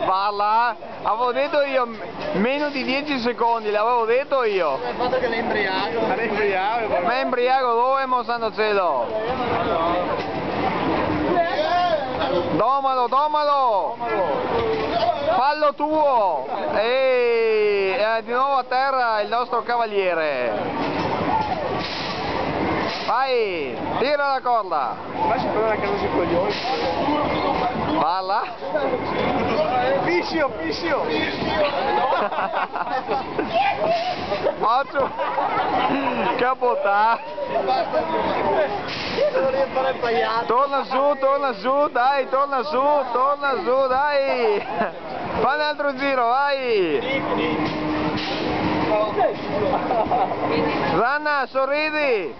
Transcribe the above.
Parla, avevo detto io meno di 10 secondi, l'avevo detto io. Il fatto che l'è imbriaco. Ma è imbriaco dove mo santo cielo? Domalo! Fallo tuo! E di nuovo a terra il nostro cavaliere. Vai, tira la corda. Lascia però la casa sui coglioni. Palla. Fischio! Faccio. Capotà. Torna su, dai, torna su, dai. Fai un altro giro, vai. Zanna, sorridi.